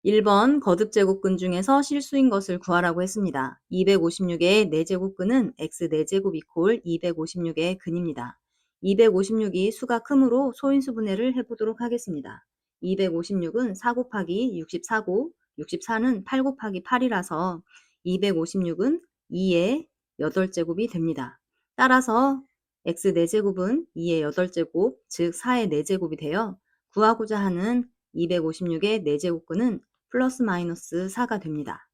1번 거듭제곱근 중에서 실수인 것을 구하라고 했습니다. 256의 4제곱근은 x 4제곱 이퀄 256의 근입니다. 256이 수가 크므로 소인수분해를 해보도록 하겠습니다. 256은 4 곱하기 64고 64는 8 곱하기 8이라서 256은 2의 8제곱이 됩니다. 따라서 x 4제곱은 2의 8제곱, 즉 4의 4제곱이 되어 구하고자 하는 256의 4제곱근은 플러스 마이너스 4가 됩니다.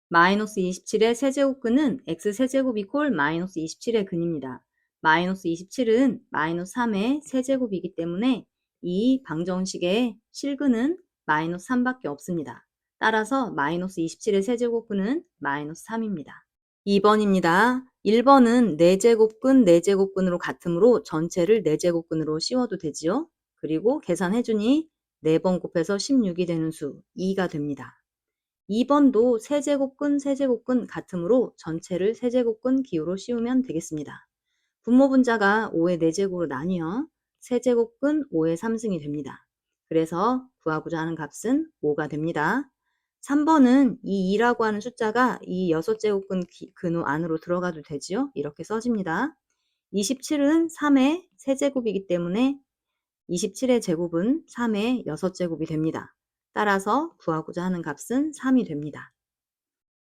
마이너스 27의 세제곱근은 x 세제곱 이퀄 마이너스 27의 근입니다. 마이너스 27은 마이너스 3의 세제곱이기 때문에 이 방정식의 실근은 마이너스 3밖에 없습니다. 따라서 마이너스 27의 세제곱근은 마이너스 3입니다. 2번입니다. 1번은 4제곱근 4제곱근으로 같으므로 전체를 4제곱근으로 씌워도 되지요. 그리고 계산해주니 4번 곱해서 16이 되는 수 2가 됩니다. 2번도 세제곱근 세제곱근 같으므로 전체를 세제곱근 기호로 씌우면 되겠습니다. 분모분자가 5의 4제곱으로 나뉘어 세제곱근 5의 3승이 됩니다. 그래서 구하고자 하는 값은 5가 됩니다. 3번은 이 2라고 하는 숫자가 이 6제곱근 근호 안으로 들어가도 되지요. 이렇게 써집니다. 27은 3의 세제곱이기 때문에 27의 제곱은 3의 6제곱이 됩니다. 따라서 구하고자 하는 값은 3이 됩니다.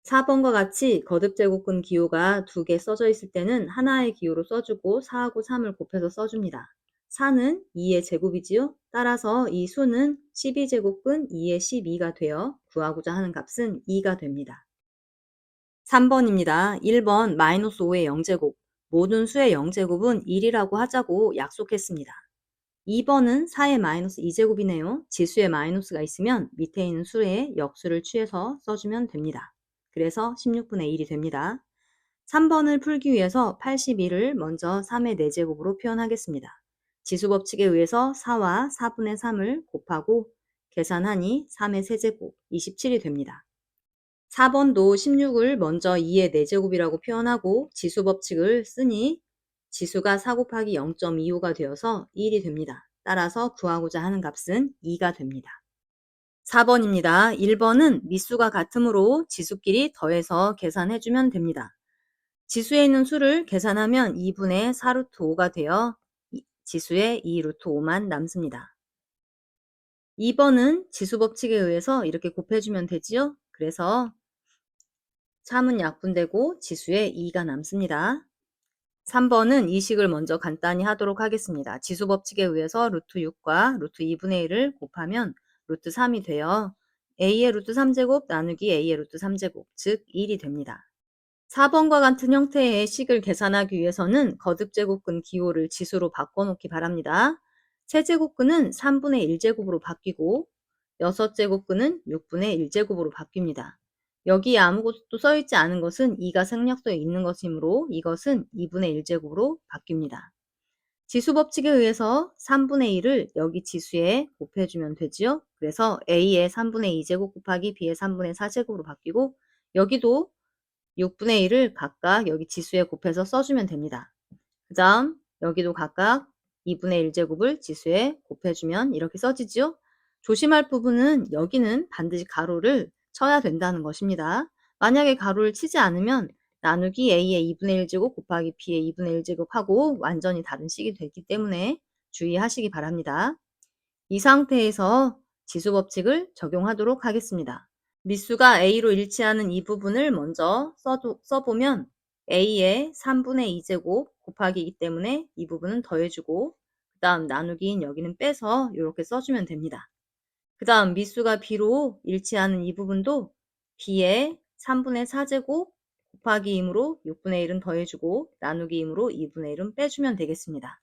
4번과 같이 거듭제곱근 기호가 2개 써져 있을 때는 하나의 기호로 써주고 4하고 3을 곱해서 써줍니다. 4는 2의 제곱이지요. 따라서 이 수는 12제곱근 2의 12가 되어 구하고자 하는 값은 2가 됩니다. 3번입니다. 1번 마이너스 5의 0제곱. 모든 수의 0제곱은 1이라고 하자고 약속했습니다. 2번은 4의 마이너스 2제곱이네요. 지수에 마이너스가 있으면 밑에 있는 수의 역수를 취해서 써주면 됩니다. 그래서 16분의 1이 됩니다. 3번을 풀기 위해서 81을 먼저 3의 4제곱으로 표현하겠습니다. 지수법칙에 의해서 4와 4분의 3을 곱하고 계산하니 3의 세제곱 27이 됩니다. 4번도 16을 먼저 2의 4제곱이라고 표현하고 지수법칙을 쓰니 지수가 4 곱하기 0.25가 되어서 1이 됩니다. 따라서 구하고자 하는 값은 2가 됩니다. 4번입니다. 1번은 미수가 같으므로 지수끼리 더해서 계산해주면 됩니다. 지수에 있는 수를 계산하면 2분의 4루트 5가 되어 지수에 2루트 5만 남습니다. 2번은 지수법칙에 의해서 이렇게 곱해주면 되지요. 그래서 3은 약분되고 지수에 2가 남습니다. 3번은 이 식을 먼저 간단히 하도록 하겠습니다. 지수법칙에 의해서 루트 6과 루트 2분의 1을 곱하면 루트 3이 되어 a의 루트 3제곱 나누기 a의 루트 3제곱, 즉 1이 됩니다. 4번과 같은 형태의 식을 계산하기 위해서는 거듭제곱근 기호를 지수로 바꿔놓기 바랍니다. 세제곱근은 3분의 1제곱으로 바뀌고 6제곱근은 6분의 1제곱으로 바뀝니다. 여기에 아무것도 써있지 않은 것은 2가 생략되어 있는 것이므로 이것은 2분의 1제곱으로 바뀝니다. 지수법칙에 의해서 3분의 1을 여기 지수에 곱해주면 되지요. 그래서 a의 3분의 2제곱 곱하기 b의 3분의 4제곱으로 바뀌고 여기도 6분의 1을 각각 여기 지수에 곱해서 써주면 됩니다. 그 다음 여기도 각각 2분의 1제곱을 지수에 곱해주면 이렇게 써지죠. 조심할 부분은 여기는 반드시 가로를 쳐야 된다는 것입니다. 만약에 가로를 치지 않으면 나누기 a의 2분의 1제곱 곱하기 b의 2분의 1제곱 하고 완전히 다른 식이 되기 때문에 주의하시기 바랍니다. 이 상태에서 지수법칙을 적용하도록 하겠습니다. 미수가 a로 일치하는 이 부분을 먼저 써보면 a의 3분의 2제곱 곱하기이기 때문에 이 부분은 더해주고 그 다음 나누기인 여기는 빼서 이렇게 써주면 됩니다. 그 다음 미수가 b로 일치하는 이 부분도 b의 3분의 4제곱 곱하기이므로 6분의 1은 더해주고 나누기이므로 2분의 1은 빼주면 되겠습니다.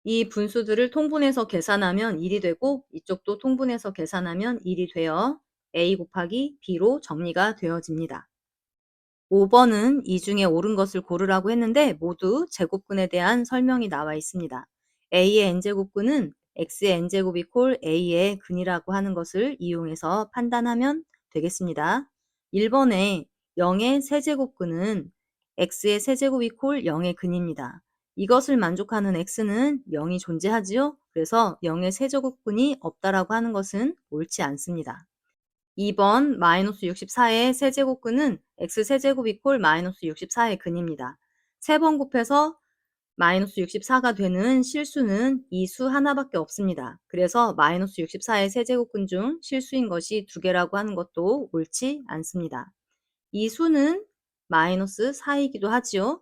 이 분수들을 통분해서 계산하면 1이 되고 이쪽도 통분해서 계산하면 1이 되어 a 곱하기 b로 정리가 되어집니다. 5번은 이 중에 옳은 것을 고르라고 했는데 모두 제곱근에 대한 설명이 나와 있습니다. a의 n제곱근은 x의 n제곱 이퀄 a의 근이라고 하는 것을 이용해서 판단하면 되겠습니다. 1번에 0의 세제곱근은 x의 세제곱 이퀄 0의 근입니다. 이것을 만족하는 x는 0이 존재하지요. 그래서 0의 세제곱근이 없다라고 하는 것은 옳지 않습니다. 2번 마이너스 64의 세제곱근은 x세제곱 이퀄 마이너스 64의 근입니다. 3번 곱해서 마이너스 64가 되는 실수는 이 수 하나밖에 없습니다. 그래서 마이너스 64의 세제곱근 중 실수인 것이 2개라고 하는 것도 옳지 않습니다. 이 수는 마이너스 4이기도 하지요.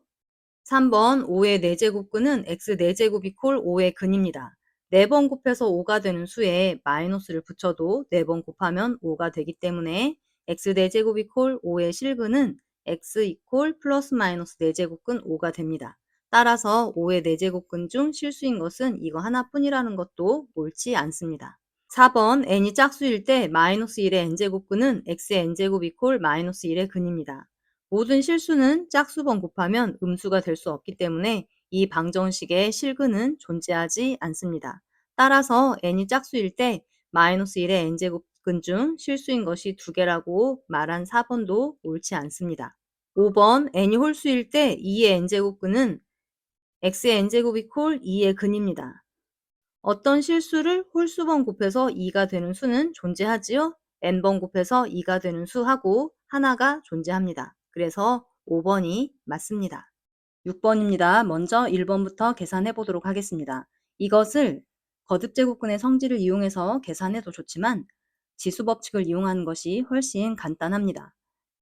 3번 5의 4제곱근은 x 4제곱 이퀄 5의 근입니다. 4번 곱해서 5가 되는 수에 마이너스를 붙여도 4번 곱하면 5가 되기 때문에 x 4제곱 이퀄 5의 실근은 x 이퀄 플러스 마이너스 4제곱근 5가 됩니다. 따라서 5의 4제곱근 중 실수인 것은 이거 하나뿐이라는 것도 옳지 않습니다. 4번 n이 짝수일 때 마이너스 1의 n제곱근은 x의 n제곱 이퀄 마이너스 1의 근입니다. 모든 실수는 짝수번 곱하면 음수가 될 수 없기 때문에 이 방정식의 실근은 존재하지 않습니다. 따라서 n이 짝수일 때 마이너스 1의 n제곱근 중 실수인 것이 2개라고 말한 4번도 옳지 않습니다. 5번 n이 홀수일 때 2의 n제곱근은 x의 n제곱 이퀄 2의 근입니다. 어떤 실수를 홀수번 곱해서 2가 되는 수는 존재하지요? n번 곱해서 2가 되는 수하고 하나가 존재합니다. 그래서 5번이 맞습니다. 6번입니다. 먼저 1번부터 계산해 보도록 하겠습니다. 이것을 거듭제곱근의 성질을 이용해서 계산해도 좋지만 지수법칙을 이용하는 것이 훨씬 간단합니다.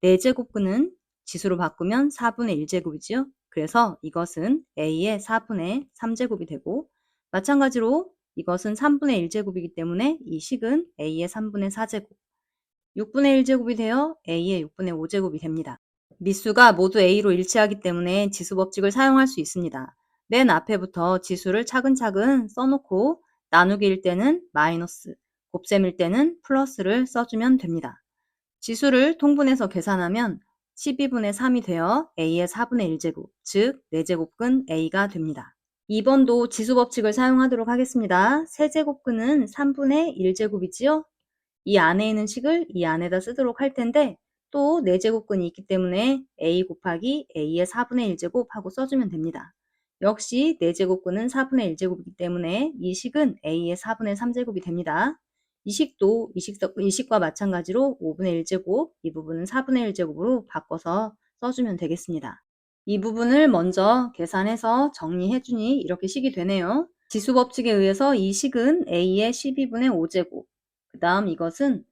4제곱근은 지수로 바꾸면 4분의 1제곱이지요. 그래서 이것은 a의 4분의 3제곱이 되고 마찬가지로 이것은 3분의 1제곱이기 때문에 이 식은 a의 3분의 4제곱, 6분의 1제곱이 되어 a의 6분의 5제곱이 됩니다. 미수가 모두 a로 일치하기 때문에 지수법칙을 사용할 수 있습니다. 맨 앞에부터 지수를 차근차근 써놓고 나누기일 때는 마이너스, 곱셈일 때는 플러스를 써주면 됩니다. 지수를 통분해서 계산하면 12분의 3이 되어 a의 4분의 1제곱, 즉 4제곱근 a가 됩니다. 2번도 지수법칙을 사용하도록 하겠습니다. 세제곱근은 3분의 1제곱이지요? 이 안에 있는 식을 이 안에다 쓰도록 할 텐데 또 4제곱근이 있기 때문에 a 곱하기 a의 4분의 1제곱 하고 써주면 됩니다. 역시 4제곱근은 4분의 1제곱이기 때문에 이 식은 a의 4분의 3제곱이 됩니다. 이 식도 이 식과 마찬가지로 5분의 1제곱, 이 부분은 4분의 1제곱으로 바꿔서 써주면 되겠습니다. 이 부분을 먼저 계산해서 정리해주니 이렇게 식이 되네요. 지수법칙에 의해서 이 식은 a의 12분의 5제곱, 그 다음 이것은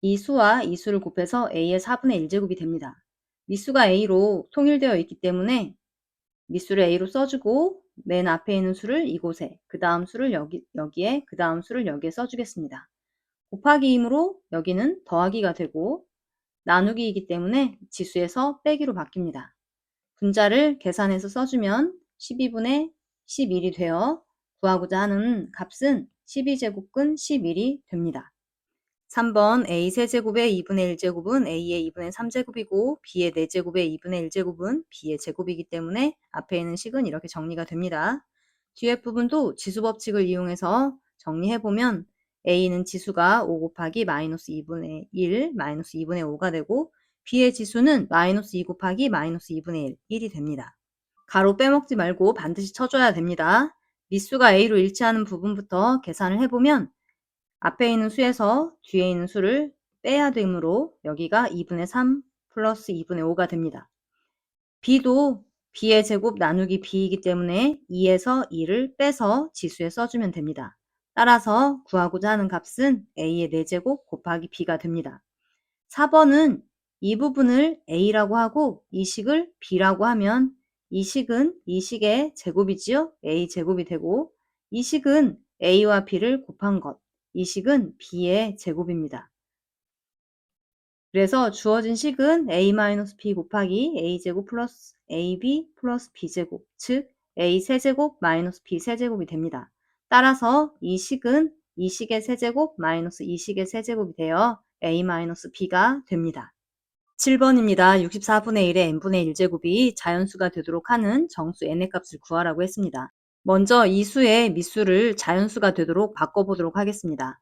이 수와 이 수를 곱해서 a의 4분의 1제곱이 됩니다. 미수가 a로 통일되어 있기 때문에 미수를 a로 써주고 맨 앞에 있는 수를 이곳에, 그 다음 수를 여기에, 그 다음 수를 여기에 써주겠습니다. 곱하기이므로 여기는 더하기가 되고 나누기이기 때문에 지수에서 빼기로 바뀝니다. 분자를 계산해서 써주면 12분의 11이 되어 구하고자 하는 값은 12제곱근 11이 됩니다. 3번 a 세제곱의 2분의 1제곱은 a의 2분의 3제곱이고 b의 4제곱의 2분의 1제곱은 b의 제곱이기 때문에 앞에 있는 식은 이렇게 정리가 됩니다. 뒤에 부분도 지수법칙을 이용해서 정리해보면 a는 지수가 5 곱하기 마이너스 2분의 1, 마이너스 2분의 5가 되고 b의 지수는 마이너스 2 곱하기 마이너스 2분의 1, 1이 됩니다. 가로 빼먹지 말고 반드시 쳐줘야 됩니다. 미수가 a로 일치하는 부분부터 계산을 해보면 앞에 있는 수에서 뒤에 있는 수를 빼야 되므로 여기가 2분의 3 플러스 2분의 5가 됩니다. b도 b의 제곱 나누기 b이기 때문에 2에서 2를 빼서 지수에 써주면 됩니다. 따라서 구하고자 하는 값은 a의 4제곱 곱하기 b가 됩니다. 4번은 이 부분을 a라고 하고 이 식을 b라고 하면 이 식은 이 식의 제곱이지요? a 제곱이 되고 이 식은 a와 b를 곱한 것, 이 식은 b의 제곱입니다. 그래서 주어진 식은 a-b 곱하기 a제곱 플러스 ab 플러스 b제곱, 즉 a 세제곱 마이너스 b 세제곱이 됩니다. 따라서 이 식은 이 식의 세제곱 마이너스 이 식의 세제곱이 되어 a-b가 됩니다. 7번입니다. 64분의 1의 n분의 1제곱이 자연수가 되도록 하는 정수 n의 값을 구하라고 했습니다. 먼저 이 수의 미수를 자연수가 되도록 바꿔보도록 하겠습니다.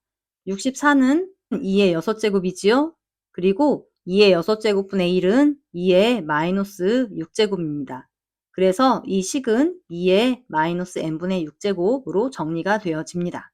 64는 2의 6제곱이지요? 그리고 2의 6제곱분의 1은 2의 마이너스 6제곱입니다. 그래서 이 식은 2의 마이너스 n분의 6제곱으로 정리가 되어집니다.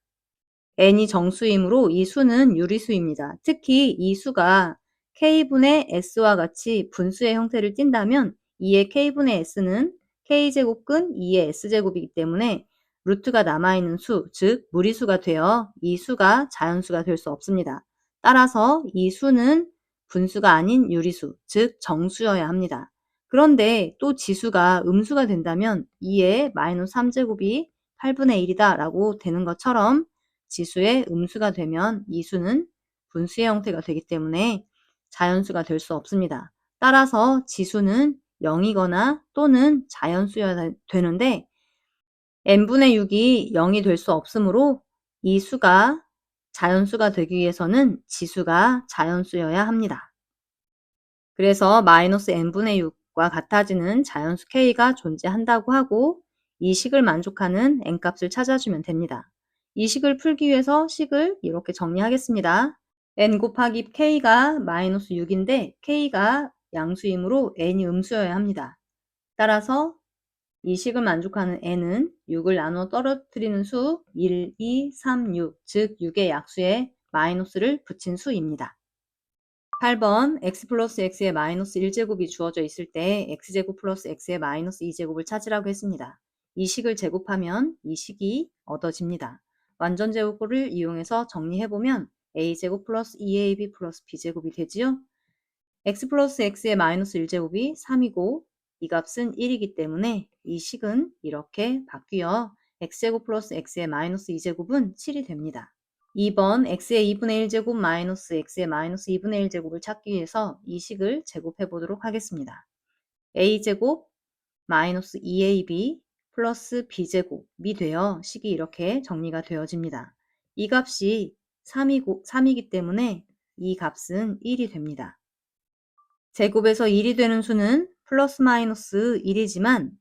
n이 정수이므로 이 수는 유리수입니다. 특히 이 수가 k분의 s와 같이 분수의 형태를 띈다면 2의 k분의 s는 k제곱근 2의 s제곱이기 때문에 루트가 남아있는 수, 즉 무리수가 되어 이 수가 자연수가 될 수 없습니다. 따라서 이 수는 분수가 아닌 유리수, 즉 정수여야 합니다. 그런데 또 지수가 음수가 된다면 2의 마이너스 3제곱이 8분의 1이다 라고 되는 것처럼 지수의 음수가 되면 이 수는 분수의 형태가 되기 때문에 자연수가 될 수 없습니다. 따라서 지수는 0이거나 또는 자연수여야 되는데 n분의 6이 0이 될 수 없으므로 이 수가 자연수가 되기 위해서는 지수가 자연수여야 합니다. 그래서 마이너스 n분의 6과 같아지는 자연수 k가 존재한다고 하고 이 식을 만족하는 n값을 찾아주면 됩니다. 이 식을 풀기 위해서 식을 이렇게 정리하겠습니다. n 곱하기 k가 마이너스 6인데 k가 양수이므로 n이 음수여야 합니다. 따라서 이 식을 만족하는 n은 6을 나누어 떨어뜨리는 수 1, 2, 3, 6, 즉 6의 약수에 마이너스를 붙인 수입니다. 8번 x 플러스 x의 마이너스 1제곱이 주어져 있을 때 x제곱 플러스 x의 마이너스 2제곱을 찾으라고 했습니다. 이 식을 제곱하면 이 식이 얻어집니다. 완전 제곱을 이용해서 정리해보면 a제곱 플러스 2ab 플러스 b제곱이 되지요. x 플러스 x의 마이너스 1제곱이 3이고 이 값은 1이기 때문에 이 식은 이렇게 바뀌어 x제곱 플러스 x의 마이너스 2제곱은 7이 됩니다. 2번 x의 2분의 1제곱 마이너스 x의 마이너스 2분의 1제곱을 찾기 위해서 이 식을 제곱해 보도록 하겠습니다. a제곱 마이너스 2ab 플러스 b제곱이 되어 식이 이렇게 정리가 되어집니다. 이 값이 3이기 때문에 이 값은 1이 됩니다. 제곱에서 1이 되는 수는 플러스 마이너스 1이지만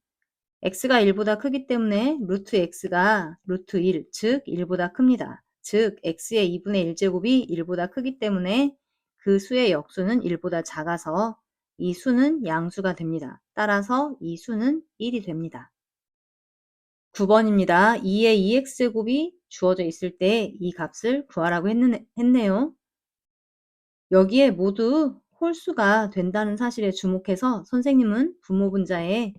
x가 1보다 크기 때문에 루트 x가 루트 1, 즉 1보다 큽니다. 즉 x의 2분의 1제곱이 1보다 크기 때문에 그 수의 역수는 1보다 작아서 이 수는 양수가 됩니다. 따라서 이 수는 1이 됩니다. 9번입니다. 2의 2x제곱이 주어져 있을 때 이 값을 구하라고 했네요. 여기에 모두 홀수가 된다는 사실에 주목해서 선생님은 분모분자에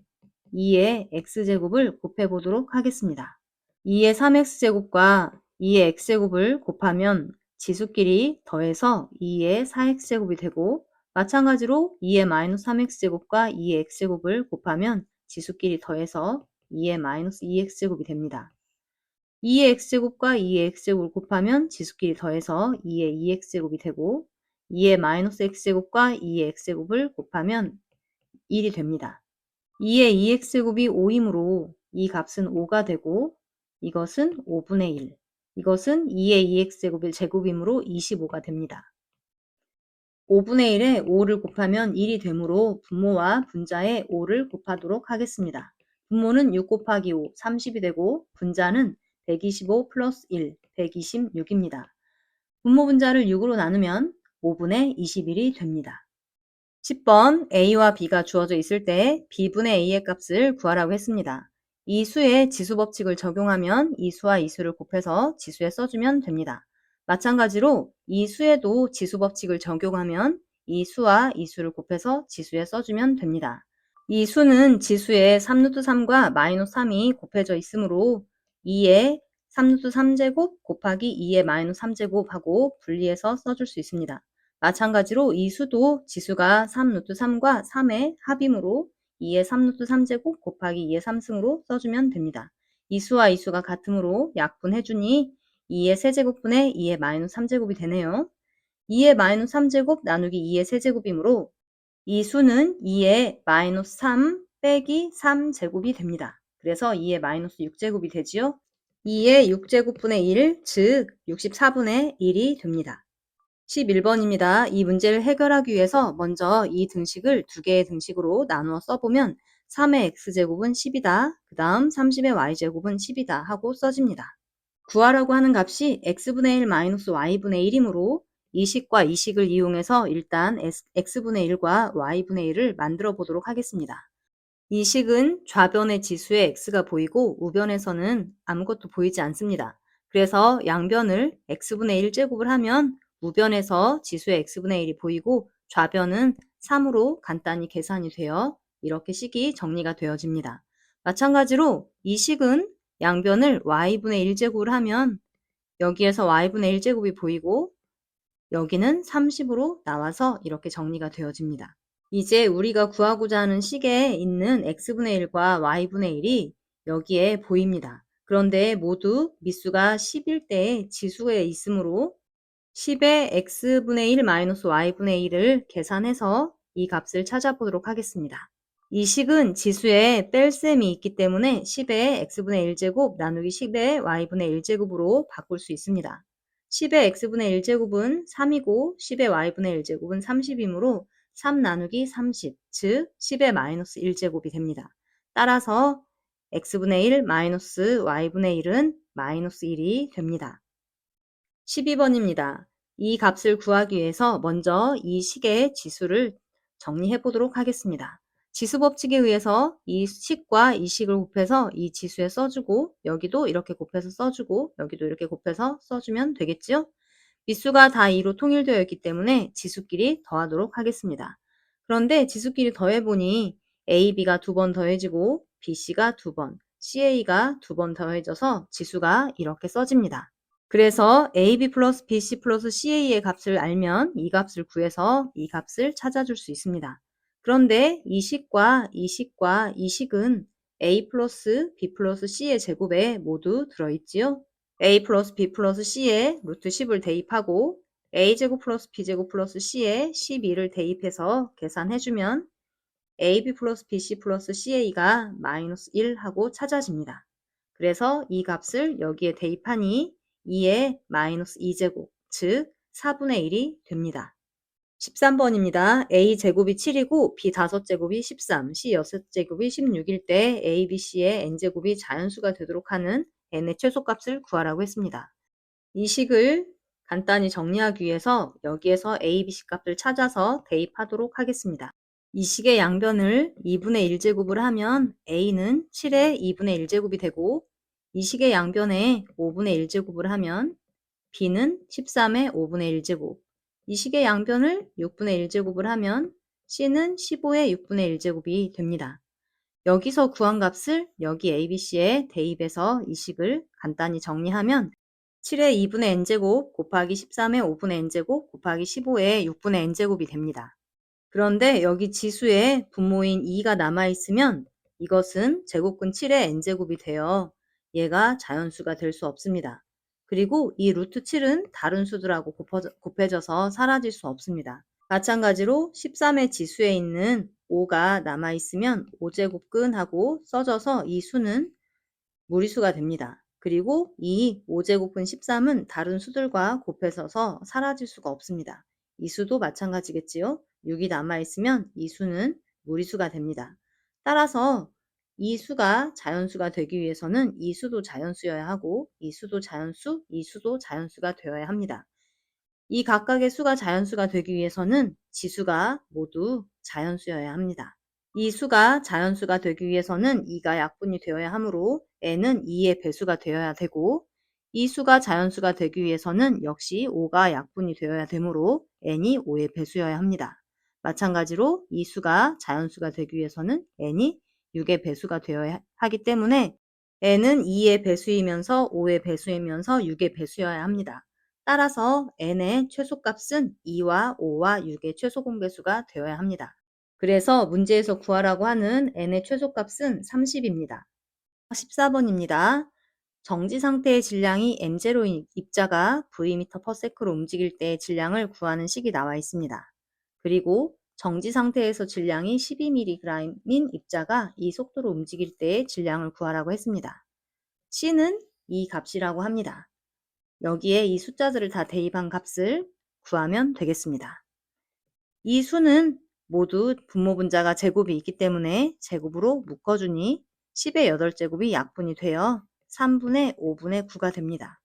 2의 x제곱을 곱해보도록 하겠습니다. 2의 3x제곱과 2의 x제곱을 곱하면 지수끼리 더해서 2의 4x제곱이 되고 마찬가지로 2의 마이너스 3x제곱과 2의 x제곱을 곱하면 지수끼리 더해서 2의 마이너스 2x제곱이 됩니다. 2의 x제곱과 2의 x제곱을 곱하면 지수끼리 더해서 2의 2x제곱이 되고 2의 마이너스 x제곱과 2의 x제곱을 곱하면 1이 됩니다. 2의 2x제곱이 5이므로 이 값은 5가 되고 이것은 5분의 1, 이것은 2의 2x제곱의 제곱이므로 25가 됩니다. 5분의 1에 5를 곱하면 1이 되므로 분모와 분자에 5를 곱하도록 하겠습니다. 분모는 6 곱하기 5, 30이 되고 분자는 125 플러스 1, 126입니다. 분모 분자를 6으로 나누면 5분의 21이 됩니다. 10번 a와 b가 주어져 있을 때 b분의 a의 값을 구하라고 했습니다. 이 수의 지수 법칙을 적용하면 이 수와 이 수를 곱해서 지수에 써주면 됩니다. 마찬가지로 이 수에도 지수 법칙을 적용하면 이 수와 이 수를 곱해서 지수에 써주면 됩니다. 이 수는 지수에 3루트 3과 마이너스 3이 곱해져 있으므로 2의 3루트 3제곱 곱하기 2의 마이너스 3제곱하고 분리해서 써줄 수 있습니다. 마찬가지로 이 수도 지수가 3루트 3과 3의 합이므로 2의 3루트 3제곱 곱하기 2의 3승으로 써주면 됩니다. 이 수와 이 수가 같으므로 약분해주니 2의 세제곱분의 2의 마이너스 3제곱이 되네요. 2의 마이너스 3제곱 나누기 2의 세제곱이므로 이 수는 2의 마이너스 3 빼기 3제곱이 됩니다. 그래서 2의 마이너스 6제곱이 되지요. 2의 6제곱분의 1, 즉 64분의 1이 됩니다. 11번입니다. 이 문제를 해결하기 위해서 먼저 이 등식을 두 개의 등식으로 나누어 써보면 3의 x제곱은 10이다. 그 다음 30의 y제곱은 10이다 하고 써집니다. 구하라고 하는 값이 x분의 1 마이너스 y분의 1이므로 이 식과 이 식을 이용해서 일단 x분의 1과 y분의 1을 만들어 보도록 하겠습니다. 이 식은 좌변의 지수에 x가 보이고 우변에서는 아무것도 보이지 않습니다. 그래서 양변을 x분의 1제곱을 하면 우변에서 지수의 x분의 1이 보이고 좌변은 3으로 간단히 계산이 되어 이렇게 식이 정리가 되어집니다. 마찬가지로 이 식은 양변을 y분의 1제곱을 하면 여기에서 y분의 1제곱이 보이고 여기는 30으로 나와서 이렇게 정리가 되어집니다. 이제 우리가 구하고자 하는 식에 있는 x분의 1과 y분의 1이 여기에 보입니다. 그런데 모두 미수가 10일 때 지수에 있으므로 10의 x분의 1 마이너스 y분의 1을 계산해서 이 값을 찾아보도록 하겠습니다. 이 식은 지수에 뺄셈이 있기 때문에 10의 x분의 1제곱 나누기 10의 y분의 1제곱으로 바꿀 수 있습니다. 10의 x분의 1제곱은 3이고 10의 y분의 1제곱은 30이므로 3 나누기 30, 즉 10의 마이너스 1제곱이 됩니다. 따라서 x분의 1 마이너스 y분의 1은 마이너스 1이 됩니다. 12번입니다. 이 값을 구하기 위해서 먼저 이 식의 지수를 정리해 보도록 하겠습니다. 지수 법칙에 의해서 이 식과 이 식을 곱해서 이 지수에 써주고 여기도 이렇게 곱해서 써주고 여기도 이렇게 곱해서 써주면 되겠죠? 미수가 다 2로 통일되어 있기 때문에 지수끼리 더하도록 하겠습니다. 그런데 지수끼리 더해보니 A, B가 2번 더해지고 BC가 2번, CA가 2번 더해져서 지수가 이렇게 써집니다. 그래서 AB 플러스 BC 플러스 CA의 값을 알면 이 값을 구해서 이 값을 찾아줄 수 있습니다. 그런데 이 식과 이 식과 이 식은 A 플러스 B 플러스 C의 제곱에 모두 들어있지요. A 플러스 B 플러스 C에 루트 10을 대입하고 A제곱 플러스 B제곱 플러스 C에 12를 대입해서 계산해주면 AB 플러스 BC 플러스 CA가 마이너스 1 하고 찾아집니다. 그래서 이 값을 여기에 대입하니 2의 마이너스 2제곱, 즉 4분의 1이 됩니다. 13번입니다. A제곱이 7이고 B 5제곱이 13, C 6제곱이 16일 때 A, B, C의 N제곱이 자연수가 되도록 하는 N의 최소값을 구하라고 했습니다. 이 식을 간단히 정리하기 위해서 여기에서 A, B, C 값을 찾아서 대입하도록 하겠습니다. 이 식의 양변을 2분의 1제곱을 하면 A는 7의 2분의 1제곱이 되고 이 식의 양변에 5분의 1제곱을 하면 B는 13의 5분의 1제곱, 이 식의 양변을 6분의 1제곱을 하면 C는 15의 6분의 1제곱이 됩니다. 여기서 구한 값을 여기 ABC에 대입해서 이 식을 간단히 정리하면 7의 2분의 n제곱 곱하기 13의 5분의 n제곱 곱하기 15의 6분의 n제곱이 됩니다. 그런데 여기 지수에 분모인 2가 남아있으면 이것은 제곱근 7의 n제곱이 되어 얘가 자연수가 될 수 없습니다. 그리고 이 루트 7은 다른 수들하고 곱해져서 사라질 수 없습니다. 마찬가지로 13의 지수에 있는 5가 남아있으면 5제곱근하고 써져서 이 수는 무리수가 됩니다. 그리고 이 5제곱근 13은 다른 수들과 곱해져서 사라질 수가 없습니다. 이 수도 마찬가지겠지요. 6이 남아있으면 이 수는 무리수가 됩니다. 따라서 이 수가 자연수가 되기 위해서는 이 수도 자연수여야 하고 이 수도 자연수, 이 수도 자연수가 되어야 합니다. 이 각각의 수가 자연수가 되기 위해서는 지수가 모두 자연수여야 합니다. 이 수가 자연수가 되기 위해서는 2가 약분이 되어야 하므로 n은 2의 배수가 되어야 되고 이 수가 자연수가 되기 위해서는 역시 5가 약분이 되어야 되므로 n이 5의 배수여야 합니다. 마찬가지로 이 수가 자연수가 되기 위해서는 n이 6의 배수가 되어야 하기 때문에 n은 2의 배수이면서 5의 배수이면서 6의 배수여야 합니다. 따라서 n의 최소값은 2와 5와 6의 최소 공배수가 되어야 합니다. 그래서 문제에서 구하라고 하는 n의 최소값은 30입니다. 14번입니다. 정지 상태의 질량이 m0인 입자가 v/s로 움직일 때 질량을 구하는 식이 나와 있습니다. 그리고 정지 상태에서 질량이 12mg인 입자가 이 속도로 움직일 때 질량을 구하라고 했습니다. C는 이 값이라고 합니다. 여기에 이 숫자들을 다 대입한 값을 구하면 되겠습니다. 이 수는 모두 분모분자가 제곱이 있기 때문에 제곱으로 묶어주니 10의 8제곱이 약분이 되어 3분의 5분의 9가 됩니다.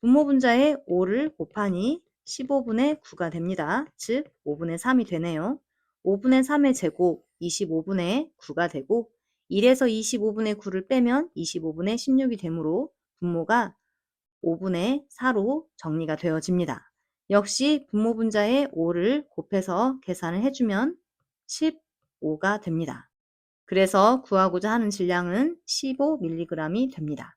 분모분자에 5를 곱하니 15분의 9가 됩니다. 즉 5분의 3이 되네요. 5분의 3의 제곱 25분의 9가 되고 1에서 25분의 9를 빼면 25분의 16이 되므로 분모가 5분의 4로 정리가 되어집니다. 역시 분모분자의 5를 곱해서 계산을 해주면 15가 됩니다. 그래서 구하고자 하는 질량은 15mg이 됩니다.